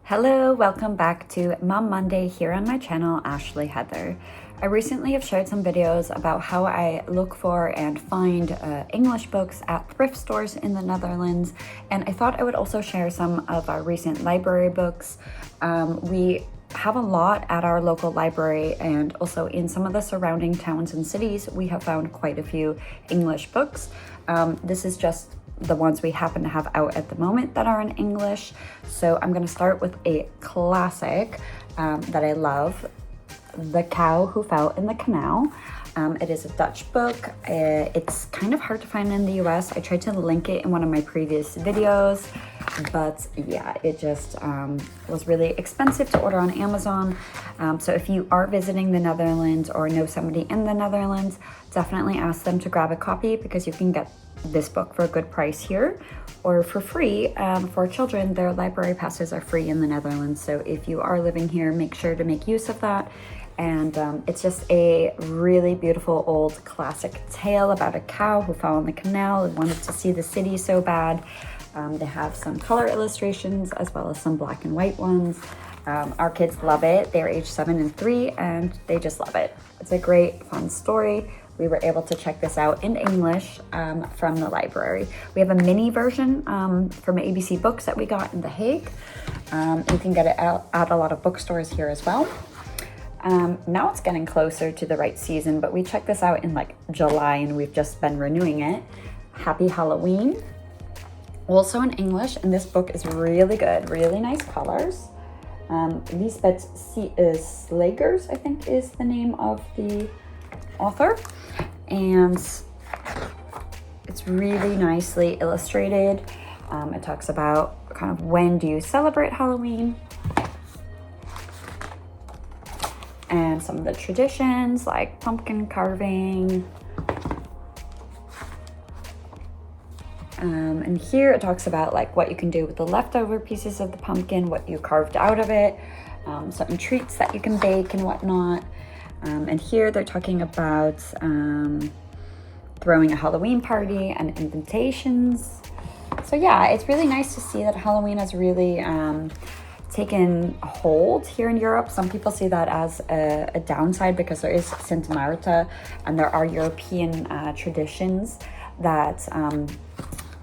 Hello, welcome back to Mom Monday here on my channel, Ashley Heather. I recently have shared some videos about how I look for and find English books at thrift stores in the Netherlands, and I thought I would also share some of our recent library books. We have a lot at our local library, and also in some of the surrounding towns and cities we have found quite a few English books. This is just the ones we happen to have out at the moment that are in English. So I'm going to start with a classic that I love, The Cow Who Fell in the Canal. It is a Dutch book. It's kind of hard to find in the US. I tried to link it in one of my previous videos, but yeah, it just was really expensive to order on Amazon. So if you are visiting the Netherlands or know somebody in the Netherlands, definitely ask them to grab a copy, because you can get this book for a good price here or for free. For children, their library passes are free in the Netherlands. So if you are living here, make sure to make use of that. And it's just a really beautiful old classic tale about a cow who fell in the canal and wanted to see the city so bad. They have some color illustrations as well as some black and white ones. Our kids love it. They're age 7 and 3 and they just love it. It's a great, fun story. We were able to check this out in English from the library. We have a mini version from ABC Books that we got in The Hague. You can get it at a lot of bookstores here as well. Now it's getting closer to the right season, but we checked this out in like July and we've just been renewing it. Happy Halloween, also in English, and this book is really good, really nice colors. Liesbeth Slegers, I think is the name of the author, and it's really nicely illustrated. It talks about kind of when do you celebrate Halloween and some of the traditions like pumpkin carving. And here it talks about like what you can do with the leftover pieces of the pumpkin, what you carved out of it, certain treats that you can bake and whatnot. And here they're talking about throwing a Halloween party and invitations. So yeah, it's really nice to see that Halloween has really taken a hold here in Europe. Some people see that as a downside because there is Sint Maarten and there are European traditions that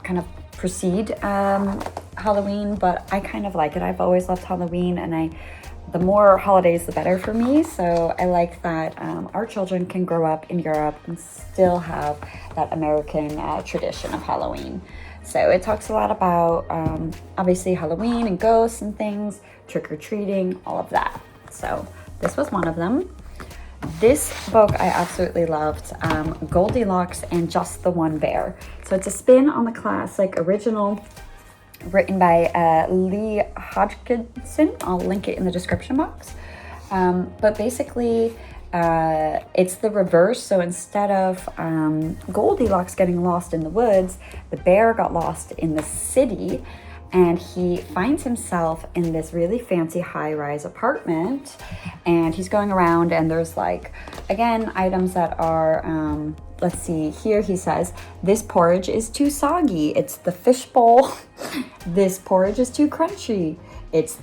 kind of precede Halloween, but I kind of like it. I've always loved Halloween, and the more holidays the better for me. So I like that our children can grow up in Europe and still have that American tradition of Halloween. So it talks a lot about obviously Halloween and ghosts and things, trick-or-treating, all of that. So this was one of them. This book I absolutely loved, Goldilocks and Just the One Bear. So it's a spin on the classic original written by Lee Hodgkinson. I'll link it in the description box. But basically, it's the reverse. So instead of Goldilocks getting lost in the woods, the bear got lost in the city, and he finds himself in this really fancy high-rise apartment, and he's going around, and there's like, again, items that are, let's see, here he says, this porridge is too soggy, it's the fish bowl. This porridge is too crunchy, it's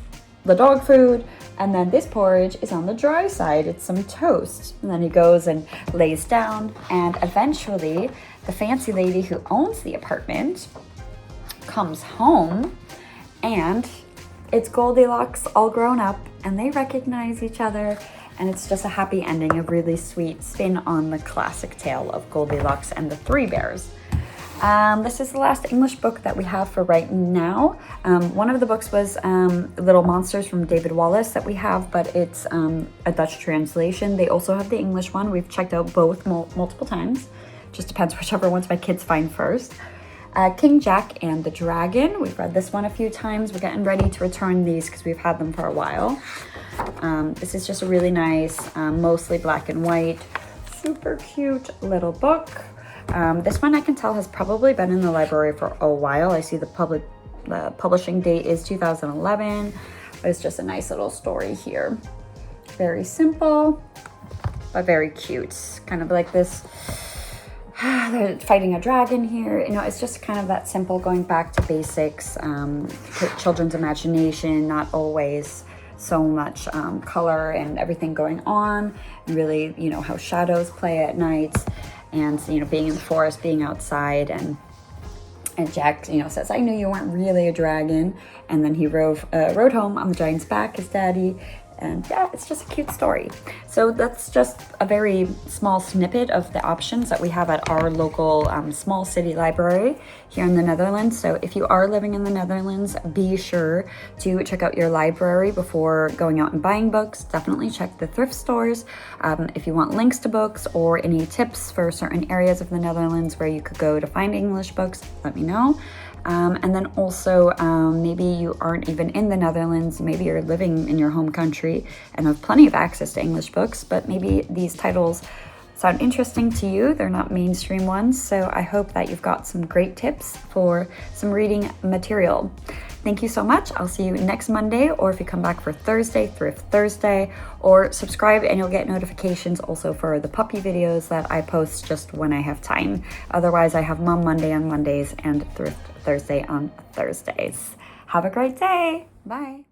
the dog food. And then this porridge is on the dry side, it's some toast. And then he goes and lays down, and eventually the fancy lady who owns the apartment comes home, and it's Goldilocks all grown up, and they recognize each other, and it's just a happy ending, a really sweet spin on the classic tale of Goldilocks and the Three Bears. This is the last English book that we have for right now. One of the books was Little Monsters from David Wallace that we have, but it's a Dutch translation. They also have the English one. We've checked out both multiple times. Just depends whichever ones my kids find first. King Jack and the Dragon. We've read this one a few times. We're getting ready to return these because we've had them for a while. This is just a really nice, mostly black and white, super cute little book. This one I can tell has probably been in the library for a while. I see the publishing date is 2011, but it's just a nice little story here. Very simple, but very cute. Kind of like this they're fighting a dragon here. You know, it's just kind of that simple, going back to basics, children's imagination, not always so much color and everything going on, and really, you know, how shadows play at night, and, you know, being in the forest, being outside. And Jack, you know, says, I knew you weren't really a dragon. And then he rode home on the giant's back, his daddy. And yeah, it's just a cute story. So that's just a very small snippet of the options that we have at our local small city library here in the Netherlands. So if you are living in the Netherlands, be sure to check out your library before going out and buying books. Definitely check the thrift stores. If you want links to books or any tips for certain areas of the Netherlands where you could go to find English books, let me know. And then also, maybe you aren't even in the Netherlands, maybe you're living in your home country and have plenty of access to English books, but maybe these titles sound interesting to you. They're not mainstream ones, so I hope that you've got some great tips for some reading material. Thank you so much. I'll see you next Monday, or if you come back for Thursday, Thrift Thursday, or subscribe and you'll get notifications also for the puppy videos that I post just when I have time. Otherwise, I have Mom Monday on Mondays and Thrift Thursday on Thursdays. Have a great day. Bye.